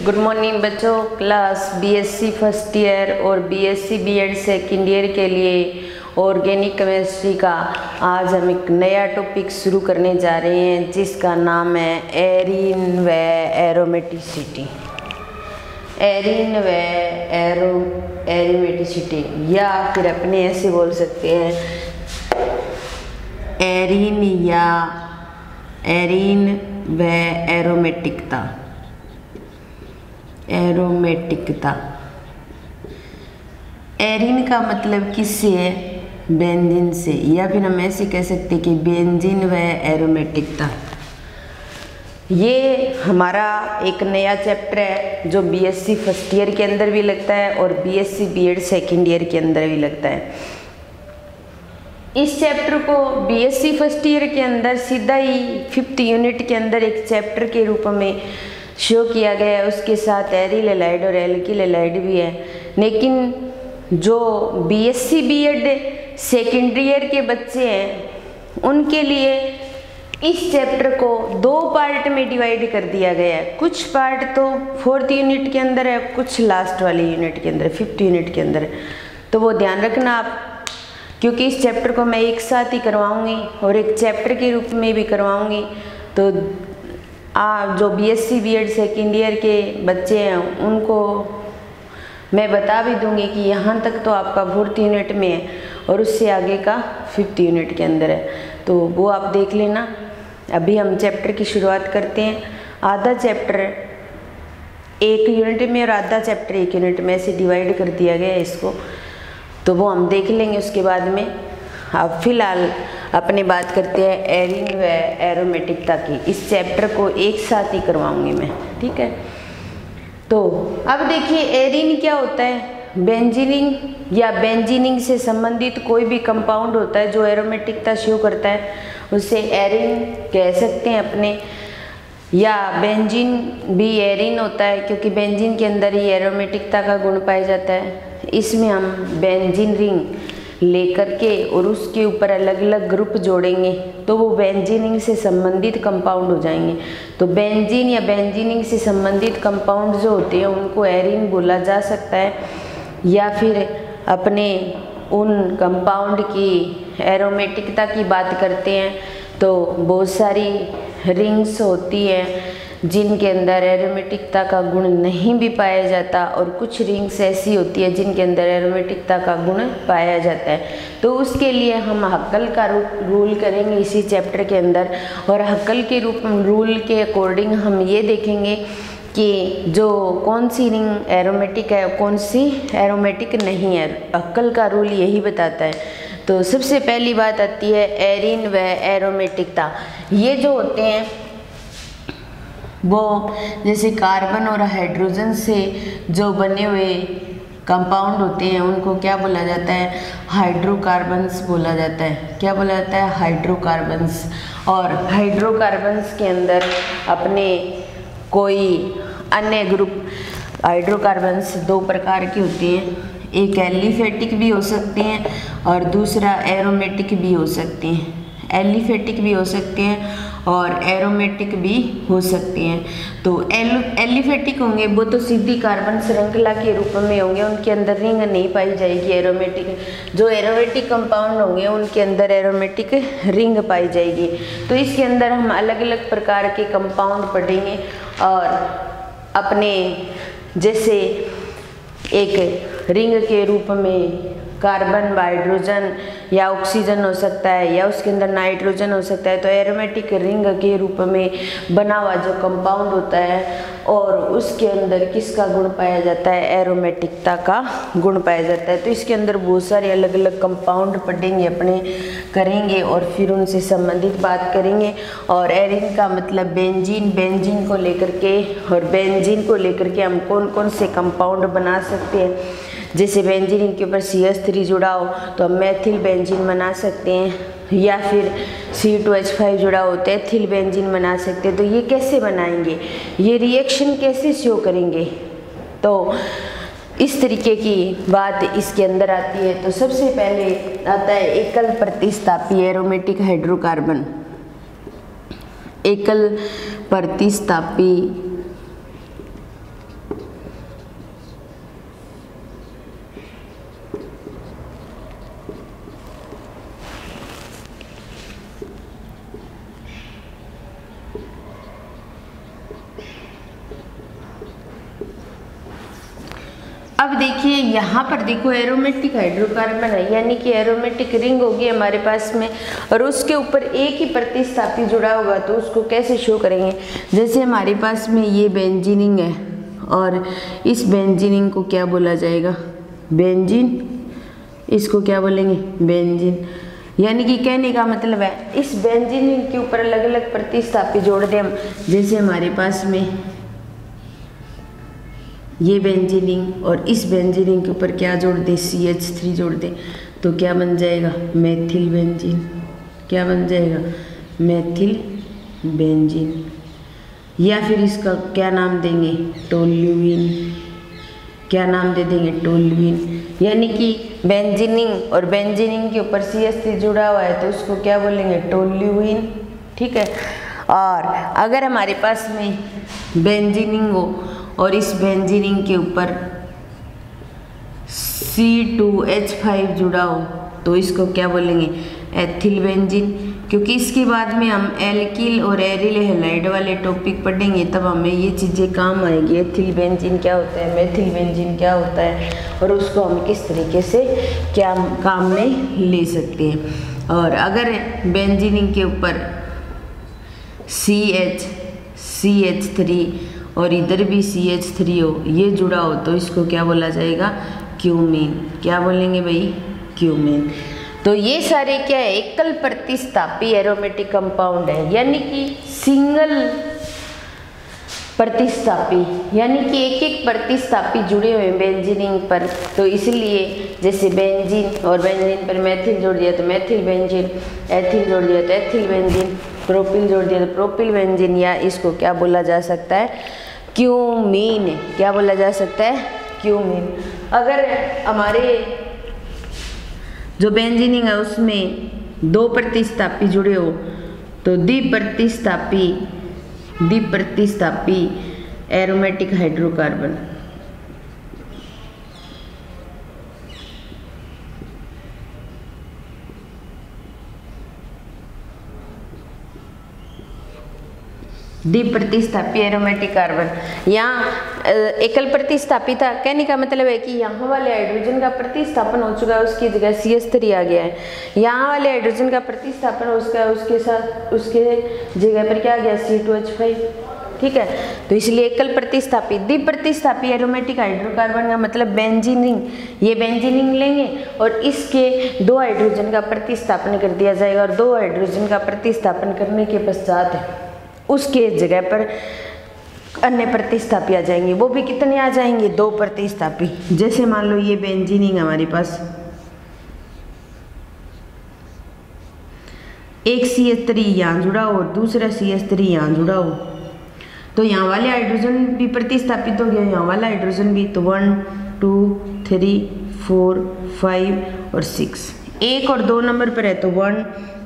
Good morning बच्चों। Class BSc first year और BSc BEd second year के लिए ऑर्गेनिक केमिस्ट्री का आज हम एक नया टॉपिक शुरू करने जा रहे हैं जिसका नाम है एरीन व एरोमेटिसिटी। एरीन व एरोमेटिसिटी या फिर अपने ऐसे बोल सकते हैं एरीन या एरीन व एरोमेटिकता। एरोमेटिकता एरीन का मतलब किससे है? बेंजीन से, या फिर हम ऐसे कह सकते हैं कि बेंजीन व एरोमेटिकता। ये हमारा एक नया चैप्टर है जो बीएससी फर्स्ट ईयर के अंदर भी लगता है और बीएससी बीएड सेकेंड ईयर के अंदर भी लगता है। इस चैप्टर को बीएससी फर्स्ट ईयर के अंदर सीधा ही 5th यूनिट के अंदर एक चैप्टर के रूप में शो किया गया है। उसके साथ एरिल एलाइड और एल्किल एलाइड भी है, लेकिन जो बीएससी बीएड सेकेंडरी ईयर के बच्चे हैं उनके लिए इस चैप्टर को 2 पार्ट में डिवाइड कर दिया गया है। कुछ पार्ट तो 4th यूनिट के अंदर है, कुछ लास्ट वाले यूनिट के अंदर 5th यूनिट के अंदर है। तो वो ध्यान रखना आप, क्योंकि इस चैप्टर को मैं एक साथ ही करवाऊंगी और एक चैप्टर के रूप में भी करवाऊंगी। तो जो बीएससी बीएड सेकेंड ईयर के बच्चे हैं उनको मैं बता भी दूंगी कि यहाँ तक तो आपका 4th यूनिट में है और उससे आगे का 5th यूनिट के अंदर है, तो वो आप देख लेना। अभी हम चैप्टर की शुरुआत करते हैं। आधा चैप्टर 1 यूनिट में और आधा चैप्टर 1 यूनिट में ऐसे डिवाइड कर दिया गया है इसको, तो वो हम देख लेंगे उसके बाद में। अब फिलहाल अपनी बात करते हैं एरीन व एरोमेटिकता की। इस चैप्टर को एक साथ ही करवाऊंगी मैं, ठीक है। तो अब देखिए एरीन क्या होता है? बेंजीनिंग या बेंजीनिंग से संबंधित कोई भी कंपाउंड होता है जो एरोमेटिकता शो करता है उसे एरीन कह सकते हैं अपने, या बेंजीन भी एरीन होता है क्योंकि बेंजीन के अंदर ही एरोमेटिकता का गुण पाया जाता है। इसमें हम बेंजीन रिंग लेकर के और उसके ऊपर अलग अलग ग्रुप जोड़ेंगे तो वो बेंजीनिंग से संबंधित कंपाउंड हो जाएंगे। तो बेंजीन या बेंजीनिंग से संबंधित कंपाउंड जो होते हैं उनको एरीन बोला जा सकता है, या फिर अपने उन कंपाउंड की एरोमेटिकता की बात करते हैं तो बहुत सारी रिंग्स होती हैं जिनके अंदर एरोमेटिकता का गुण नहीं भी पाया जाता और कुछ रिंग्स ऐसी होती है जिनके अंदर एरोमेटिकता का गुण पाया जाता है। तो उसके लिए हम हक्कल का रूल करेंगे इसी चैप्टर के अंदर, और हक्कल के रूल के अकॉर्डिंग हम ये देखेंगे कि जो कौन सी रिंग एरोमेटिक है कौन सी एरोमेटिक नहीं है। हक्कल का रूल यही बताता है। तो सबसे पहली बात आती है एरीन व एरोमेटिकता। ये जो होते हैं वो जैसे कार्बन और हाइड्रोजन से जो बने हुए कंपाउंड होते हैं उनको क्या बोला जाता है? हाइड्रोकार्बन्स बोला जाता है। क्या बोला जाता है? हाइड्रोकार्बन्स। और हाइड्रोकार्बन्स के अंदर अपने कोई अन्य ग्रुप हाइड्रोकार्बन्स 2 प्रकार के होते हैं, एक एलिफेटिक भी हो सकते हैं और दूसरा एरोमेटिक भी हो सकते हैं। एलिफेटिक भी हो सकते हैं और एरोमेटिक भी हो सकते हैं। तो एलिफेटिक होंगे वो तो सीधी कार्बन श्रृंखला के रूप में होंगे, उनके अंदर रिंग नहीं पाई जाएगी एरोमेटिक। जो एरोमेटिक कंपाउंड होंगे उनके अंदर एरोमेटिक रिंग पाई जाएगी। तो इसके अंदर हम अलग अलग प्रकार के कंपाउंड पढ़ेंगे और अपने जैसे एक रिंग के रूप में कार्बन हाइड्रोजन या ऑक्सीजन हो सकता है या उसके अंदर नाइट्रोजन हो सकता है। तो एरोमेटिक रिंग के रूप में बना हुआ जो कंपाउंड होता है और उसके अंदर किसका गुण पाया जाता है? एरोमेटिकता का गुण पाया जाता है। तो इसके अंदर बहुत सारे अलग अलग कंपाउंड पढ़ेंगे अपने करेंगे और फिर उनसे संबंधित बात करेंगे। और एरीन का मतलब बेंजीन, बेंजीन को लेकर के और बेंजीन को लेकर के हम कौन कौन से कंपाउंड बना सकते हैं। जैसे बेंजीन के ऊपर CH3 जुड़ा हो तो हम मेथिल बेंजीन बना सकते हैं, या फिर C2H5 जुड़ा हो तो एथिल बेंजीन बना सकते हैं। तो ये कैसे बनाएंगे, ये रिएक्शन कैसे शो करेंगे, तो इस तरीके की बात इसके अंदर आती है। तो सबसे पहले आता है एकल प्रतिस्थापी एरोमेटिक हाइड्रोकार्बन। एकल प्रतिस्थापी अब देखिए यहाँ पर देखो एरोमेटिक हाइड्रोकार्बन है, यानी कि एरोमेटिक रिंग होगी हमारे पास में, और उसके ऊपर एक ही प्रतिस्थापी जुड़ा होगा। तो उसको कैसे शो करेंगे, जैसे हमारे पास में ये बेंजीनिंग है और इस बेंजीनिंग को क्या बोला जाएगा, बेंजीन, इसको क्या बोलेंगे, बेंजीन। यानी कि कहने का मतलब है इस बेंजीनिंग के ऊपर अलग अलग प्रतिस्थापी जोड़ दें हम, जैसे हमारे पास में ये बेंजीनिंग और इस बेंजीनिंग के ऊपर क्या जोड़ दे, CH3 जोड़ दे, तो क्या बन जाएगा, मेथिल बेंजीन। क्या बन जाएगा, मेथिल बेंजीन। या फिर इसका क्या नाम देंगे, टोल्यूइन। क्या नाम दे देंगे, टोल्यूइन। यानी कि बेंजीनिंग और बेंजीनिंग के ऊपर CH3 जुड़ा हुआ है तो उसको क्या बोलेंगे, टोल्यूइन। ठीक है। और अगर हमारे पास में बेंजीनिंग हो और इस बेंजीनिंग के ऊपर C2H5 जुड़ा हो तो इसको क्या बोलेंगे, एथिल बेंजीन। क्योंकि इसके बाद में हम एल्किल और एरिल हैलाइड वाले टॉपिक पढ़ेंगे, तब हमें ये चीज़ें काम आएगी। एथिल बेंजीन क्या होता है, मेथिल बेंजीन क्या होता है, और उसको हम किस तरीके से क्या काम में ले सकते हैं। और अगर बेंजीनिंग के ऊपर CH3 और इधर भी CH3 हो, ये जुड़ा हो तो इसको क्या बोला जाएगा, क्यूमीन। क्या बोलेंगे भाई, क्यूमीन। तो ये सारे क्या है, एकल प्रतिस्थापी एरोमेटिक कंपाउंड है, यानी कि सिंगल प्रतिस्थापी, यानी कि एक एक प्रतिस्थापी जुड़े हुए हैं बेंजीनिंग पर। तो इसलिए जैसे बेंजीन और बेंजीन पर मेथिल जोड़ दिया तो मेथिल बेंजीन, एथिल जोड़ दिया तो एथिल बेंजीन, प्रोपिल जोड़ दिया तो प्रोपिल बेंजीन, या इसको क्या बोला जा सकता है, क्यूमीन। क्या बोला जा सकता है, क्यूमीन। अगर हमारे जो बेंजीनिंग है उसमें दो प्रतिस्थापी जुड़े हो तो द्विप्रतिस्थापी एरोमेटिक हाइड्रोकार्बन। द्विप्रतिस्थापी एरोमेटिक कार्बन। यहाँ एकल प्रतिस्थापी था, कहने का मतलब है कि यहाँ वाले हाइड्रोजन का प्रतिस्थापन हो चुका है, उसकी जगह CH3 आ गया है। यहाँ वाले हाइड्रोजन का प्रतिस्थापन हो चुका है, उसके जगह पर क्या आ गया, C2H5। ठीक है। तो इसलिए एकल प्रतिस्थापी। द्विप्रतिस्थापी एरोमेटिक हाइड्रोकार्बन का मतलब बेंजीनिंग, ये बेंजीनिंग लेंगे और इसके दो हाइड्रोजन का प्रतिस्थापन कर दिया जाएगा, और दो हाइड्रोजन का प्रतिस्थापन करने के पश्चात उसके जगह पर अन्य प्रतिस्थापी आ जाएंगे। वो भी कितने आ जाएंगे, दो प्रतिस्थापी। जैसे मान लो ये बेंजीनिंग हमारे पास, एक CH3 यहाँ जुड़ा हो और दूसरा CH3 यहाँ जुड़ा हो, तो यहाँ वाले हाइड्रोजन भी प्रतिस्थापित हो गया, यहाँ वाला हाइड्रोजन भी। तो 1 2 3 4 5 और 6, 1 और 2 नंबर पर है तो 1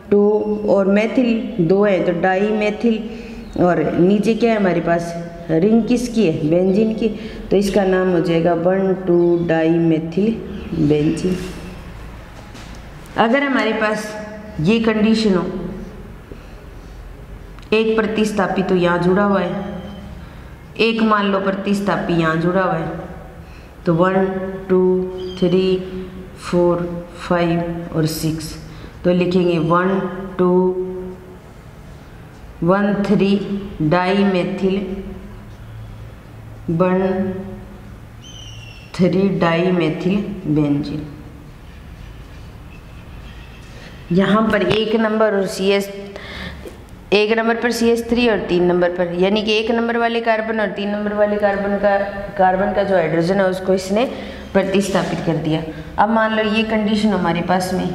2, और मेथिल 2 है तो डाई मेथिल, और नीचे क्या है हमारे पास, रिंग किसकी है, बेंजीन की, तो इसका नाम हो जाएगा 1 2 डाई मेथिल बेंजीन। अगर हमारे पास ये कंडीशन हो, एक प्रतिस्थापी तो यहाँ जुड़ा हुआ है, एक मान लो प्रतिस्थापी यहाँ जुड़ा हुआ है, तो 1 2 3 4 5 और 6, तो लिखेंगे 1 2 1 3 dimethyl 1 3 dimethyl benzene. यहाँ पर एक नंबर और एक नंबर पर CH3 और 3 नंबर पर, यानी कि एक नंबर वाले कार्बन और 3 नंबर वाले कार्बन का जो हाइड्रोजन है उसको इसने प्रतिस्थापित कर दिया। अब मान लो ये कंडीशन हमारे पास में,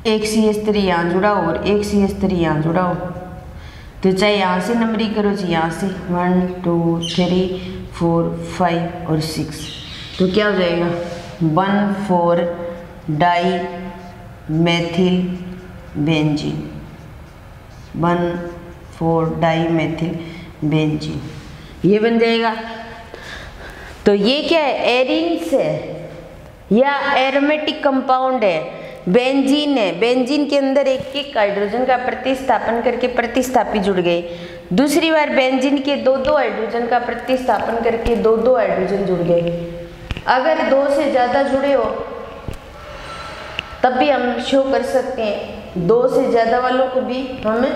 एक CH3 यहाँ जुड़ा हो और एक CH3 यहाँ जुड़ा हो, तो चाहे यहाँ से नंबरिंग करो चाहे यहाँ से 1 2 3 4 5 और 6, तो क्या हो जाएगा 1 4 dimethyl benzene, 1 4 dimethyl benzene, ये बन जाएगा। तो ये क्या है, एरिन्स है या एरोमेटिक कंपाउंड है, बेंजीन है। बेंजीन के अंदर एक एक हाइड्रोजन का प्रतिस्थापन करके प्रतिस्थापी जुड़ गए, दूसरी बार बेंजीन के दो दो हाइड्रोजन का प्रतिस्थापन करके दो दो हाइड्रोजन जुड़ गए। अगर दो से ज़्यादा जुड़े हो तब भी हम शो कर सकते हैं, दो से ज़्यादा वालों को भी हम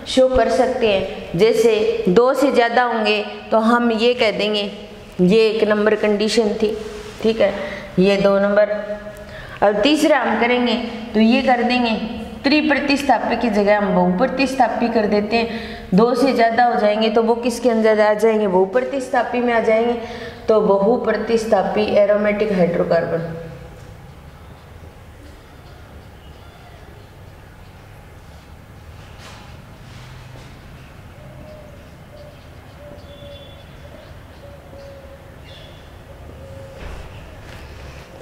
शो कर सकते हैं। जैसे दो से ज़्यादा होंगे तो हम ये कह देंगे ये एक नंबर कंडीशन थी, ठीक है, ये 2 नंबर। अब तीसरा हम करेंगे तो ये कर देंगे त्रिप्रतिस्थापी की जगह हम बहुप्रतिस्थापी कर देते हैं। दो से ज़्यादा हो जाएंगे तो वो किसके अंदर आ जाएंगे, बहुप्रतिस्थापी में आ जाएंगे। तो बहुप्रतिस्थापी एरोमेटिक हाइड्रोकार्बन।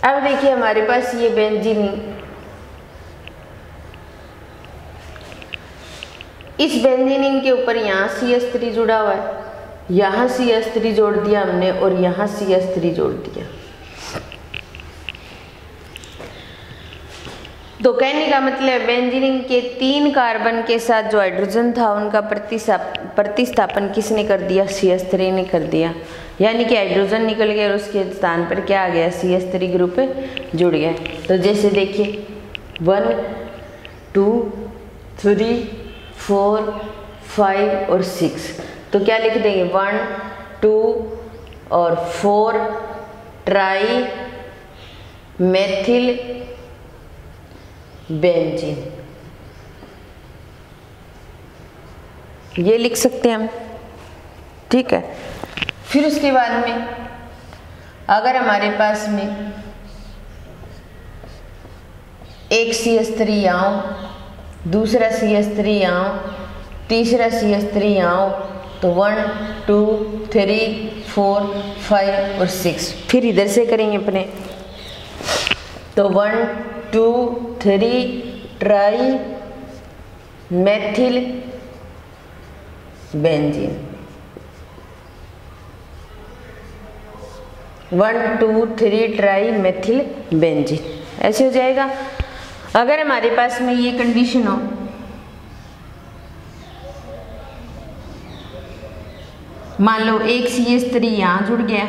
अब देखिए हमारे पास ये बेंजीन, इस बेंजीन के ऊपर यहाँ CH3 जुड़ा हुआ है, यहाँ CH3 जोड़ दिया हमने और यहाँ CH3 जोड़ दिया। तो कहने का मतलब बेंजीन के 3 कार्बन के साथ जो हाइड्रोजन था उनका प्रतिस्थापन किसने कर दिया, CH3 ने कर दिया। यानी कि हाइड्रोजन निकल गया और उसके स्थान पर क्या आ गया, CH3 ग्रुप जुड़ गया। तो जैसे देखिए 1 2 3 4 5 और 6, तो क्या लिख देंगे 1 2 और 4 ट्राई मेथिल बेंजीन, ये लिख सकते हैं हम, ठीक है। फिर उसके बाद में अगर हमारे पास में एक CH3 यहाँ हो, दूसरा CH3 यहाँ हो, तीसरा CH3 यहाँ हो, तो 1 2 3 4 5 और 6। फिर इधर से करेंगे अपने, तो 1 2 3 try methyl benzene, 1 2 3 try methyl benzene, ऐसे हो जाएगा। अगर हमारे पास में ये कंडीशन हो, मान लो एक CH3 यहाँ जुड़ गया,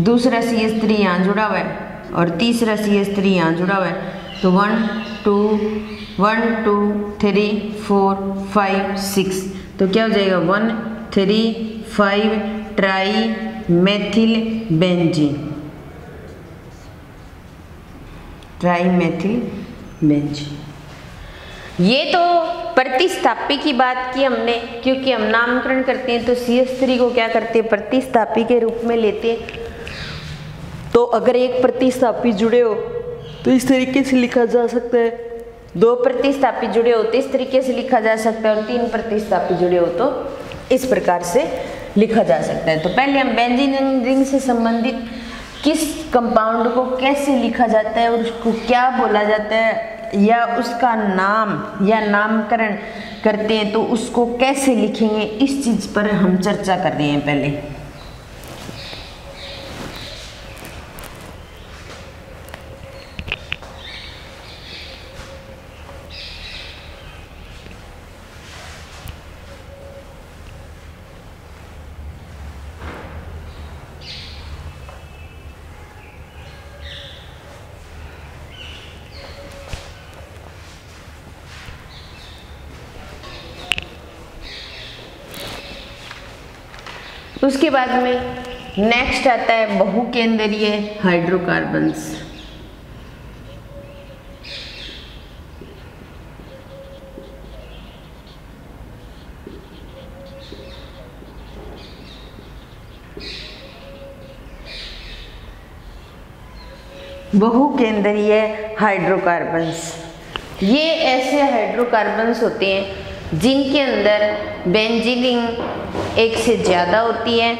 दूसरा CH3 यहाँ जुड़ा हुआ है और तीसरा CH3 यहाँ जुड़ा हुआ है, तो 1 2 3 4 5 6, तो क्या हो जाएगा 1 3 5 try methyl benzene, try methyl benzene. ये तो प्रतिस्थापी की बात की हमने, क्योंकि हम नामकरण करते हैं तो CH3 को क्या करते हैं, प्रतिस्थापी के रूप में लेते हैं। तो अगर एक प्रतिस्थापी जुड़े हो तो इस तरीके से लिखा जा सकता है, 2 प्रतिस्थापी जुड़े हो तो इस तरीके से लिखा जा सकता है, और 3 प्रतिस्थापी जुड़े हो तो इस प्रकार से लिखा जा सकता है। तो पहले हम बेंजीन रिंग से संबंधित किस कंपाउंड को कैसे लिखा जाता है और उसको क्या बोला जाता है, या उसका नाम या नामकरण करते हैं तो उसको कैसे लिखेंगे, इस चीज़ पर हम चर्चा कर रहे हैं पहले। उसके बाद में नेक्स्ट आता है बहुकेंद्रीय हाइड्रोकार्बन्स। बहुकेंद्रीय हाइड्रोकार्बन्स, ये ऐसे हाइड्रोकार्बन्स होते हैं जिनके अंदर बेंजीन रिंग एक से ज़्यादा होती है,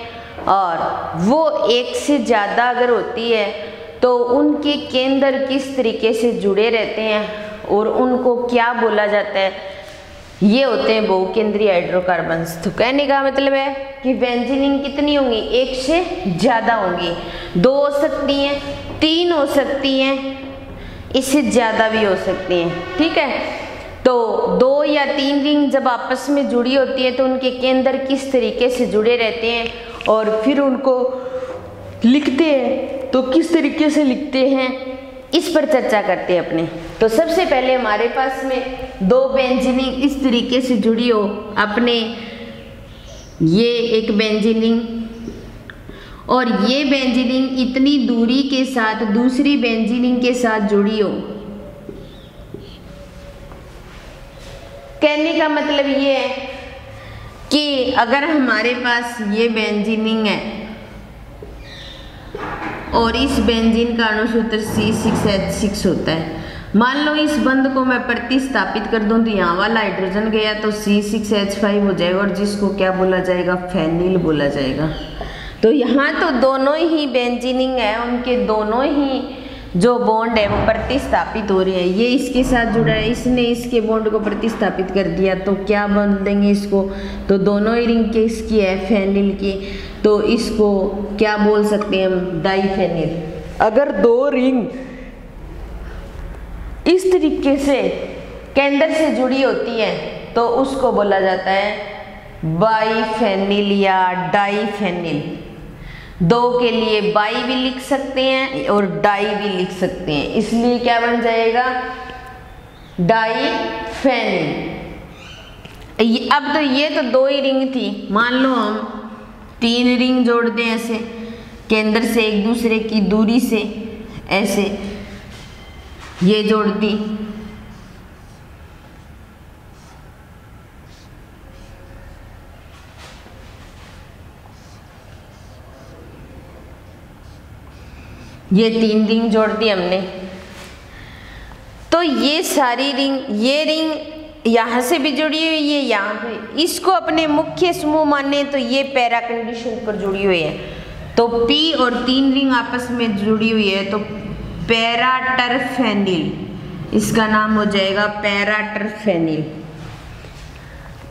और वो एक से ज़्यादा अगर होती है तो उनके केंद्र किस तरीके से जुड़े रहते हैं और उनको क्या बोला जाता है, ये होते हैं बहुकेंद्रीय हाइड्रोकार्बन्स। तो कहने का मतलब है कि बेंजीन रिंग कितनी होंगी, एक से ज़्यादा होंगी, 2 हो सकती हैं, 3 हो सकती हैं, इससे ज़्यादा भी हो सकती हैं, ठीक है। तो 2 या 3 रिंग जब आपस में जुड़ी होती है तो उनके केंद्र किस तरीके से जुड़े रहते हैं और फिर उनको लिखते हैं तो किस तरीके से लिखते हैं, इस पर चर्चा करते हैं अपने। तो सबसे पहले हमारे पास में 2 बेंजीन रिंग इस तरीके से जुड़ी हो अपने, ये एक बेंजीन रिंग और ये बेंजीन रिंग इतनी दूरी के साथ दूसरी बेंजीन रिंग के साथ जुड़ी हो। कहने का मतलब ये है कि अगर हमारे पास ये बेंजीन रिंग है और इस बेंजीन का अणुसूत्र C6H6 होता है, मान लो इस बंध को मैं प्रतिस्थापित कर दूं तो यहाँ वाला हाइड्रोजन गया तो C6H5 हो जाएगा और जिसको क्या बोला जाएगा, फेनिल बोला जाएगा। तो यहाँ तो दोनों ही बेंजीन रिंग है, उनके दोनों ही जो बॉन्ड है वो प्रतिस्थापित हो रहे हैं। ये इसके साथ जुड़ा है, इसने इसके बॉन्ड को प्रतिस्थापित कर दिया तो क्या बन देंगे इसको, तो दोनों ही रिंग के इसकी है फेनिल की, तो इसको क्या बोल सकते हैं हम, डाइफेनिल। अगर 2 रिंग इस तरीके से केंद्र से जुड़ी होती है तो उसको बोला जाता है बाइफेनिल या डाइफेनिल। 2 के लिए बाई भी लिख सकते हैं और डाई भी लिख सकते हैं, इसलिए क्या बन जाएगा, डाइफेनिल। अब तो ये तो 2 ही रिंग थी, मान लो हम 3 रिंग जोड़ दें ऐसे केंद्र से एक दूसरे की दूरी से, ऐसे ये जोड़ दी, ये 3 रिंग जोड़ दी हमने। तो ये सारी रिंग, ये रिंग यहाँ से भी जुड़ी हुई है, यहाँ पे इसको अपने मुख्य समूह माने तो ये पैरा कंडीशन पर जुड़ी हुई है। तो P और 3 रिंग आपस में जुड़ी हुई है तो पैरा टरफेनिल, इसका नाम हो जाएगा पैरा टरफेनिल।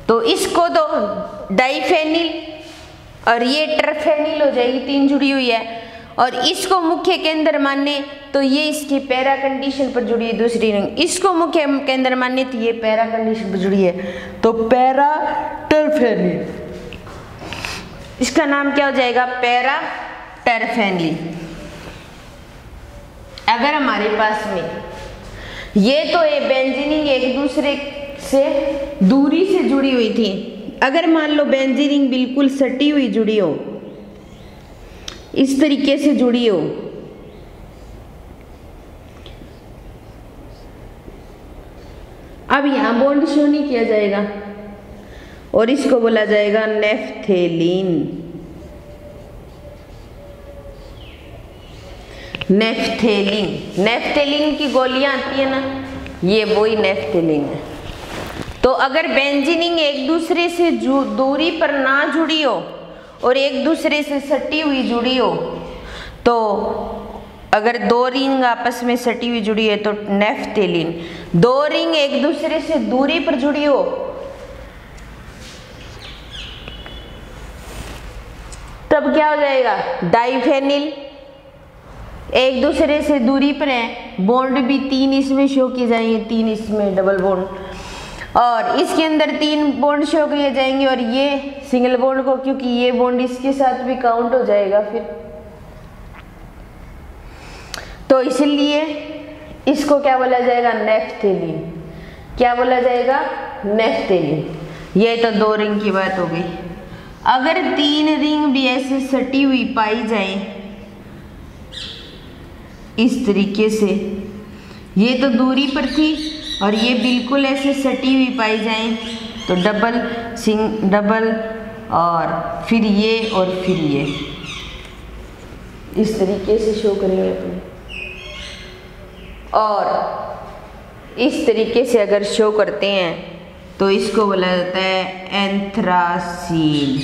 तो इसको तो डाइफेनिल और ये टरफेनिल हो जाएगी, 3 जुड़ी हुई है। और इसको मुख्य केंद्र माने तो ये इसकी पैरा कंडीशन पर जुड़ी है दूसरी रिंग, इसको मुख्य केंद्र माने तो ये पैरा कंडीशन पर जुड़ी है, तो पैरा टरफेनिल, इसका नाम क्या हो जाएगा, पैरा टरफेनिल। अगर हमारे पास में ये तो ये बेंजीन रिंग एक दूसरे से दूरी से जुड़ी हुई थी, अगर मान लो बेंजीन रिंग बिल्कुल सटी हुई जुड़ी हो, इस तरीके से जुड़ी हो, अब यहां बॉन्ड शो नहीं किया जाएगा और इसको बोला जाएगा नेफ्थेलीन। नेफ्थेलीन, नेफ्थेलीन की गोलियां आती है ना, ये वही नेफ्थेलीन है। तो अगर बेंजीन रिंग एक दूसरे से दूरी पर ना जुड़ी हो और एक दूसरे से सटी हुई जुड़ी हो, तो अगर 2 रिंग आपस में सटी हुई जुड़ी है तो नेफ्थेलीन। 2 रिंग एक दूसरे से दूरी पर जुड़ी हो तब क्या हो जाएगा, डाइफेनिल। एक दूसरे से दूरी पर है, बॉन्ड भी 3 इसमें शो किए जाएंगे, 3 इसमें डबल बॉन्ड, और इसके अंदर 3 बॉन्ड शो किए जाएंगे और ये सिंगल बॉन्ड को, क्योंकि ये बॉन्ड इसके साथ भी काउंट हो जाएगा फिर, तो इसलिए इसको क्या बोला जाएगा, नेफ्थेलीन। क्या बोला जाएगा, नेफ्थेलीन। ये तो 2 रिंग की बात हो गई। अगर 3 रिंग भी ऐसे सटी हुई पाई जाए इस तरीके से, ये तो दूरी पर थी और ये बिल्कुल ऐसे सटी हुई पाई जाए तो डबल डबल और फिर ये और फिर ये, इस तरीके से शो करेंगे अपने। और इस तरीके से अगर शो करते हैं तो इसको बोला जाता है एंथ्रासीन।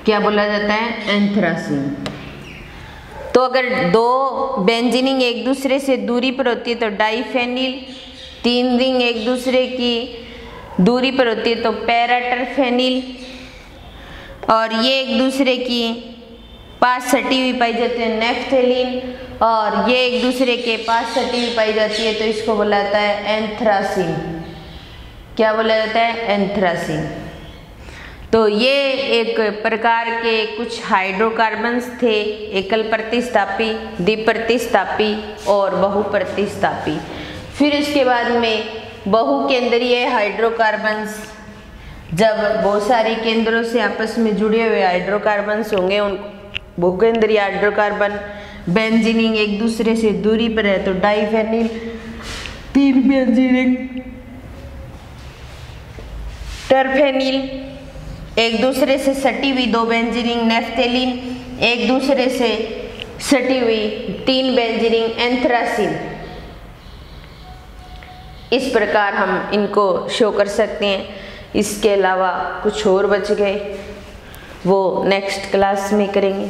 क्या बोला जाता है, एंथ्रासीन। तो अगर 2 बेंजीन रिंग एक दूसरे से दूरी पर होती है तो डाइफेनिल, 3 रिंग एक दूसरे की दूरी पर होती है तो पैरा टरफेनिल, और ये एक दूसरे की पास सटी हुई पाई जाती है नेफ्थेलीन, और ये एक दूसरे के पास सटी हुई पाई जाती है, तो इसको बोला जाता है एंथ्रासीन। क्या बोला जाता है? एंथ्रासीन। तो ये एक प्रकार के कुछ हाइड्रोकार्बन्स थे, एकल प्रतिस्थापी, द्विप्रतिस्थापी और बहुप्रतिस्थापी। फिर इसके बाद में बहुकेंद्रीय हाइड्रोकार्बन्स, जब बहुत सारे केंद्रों से आपस में जुड़े हुए हाइड्रोकार्बन्स होंगे, उन बहुकेंद्रीय हाइड्रोकार्बन बेंजीनिंग एक दूसरे से दूरी पर है तो डाइफेनिल, 3 बेंजीनिंग टरफेनिल, एक दूसरे से सटी हुई 2 बेंजीनिंग नेफ्थेलीन, एक दूसरे से सटी हुई 3 बेंजीनिंग एंथ्रासीन। इस प्रकार हम इनको शो कर सकते हैं। इसके अलावा कुछ और बच गए, वो नेक्स्ट क्लास में करेंगे।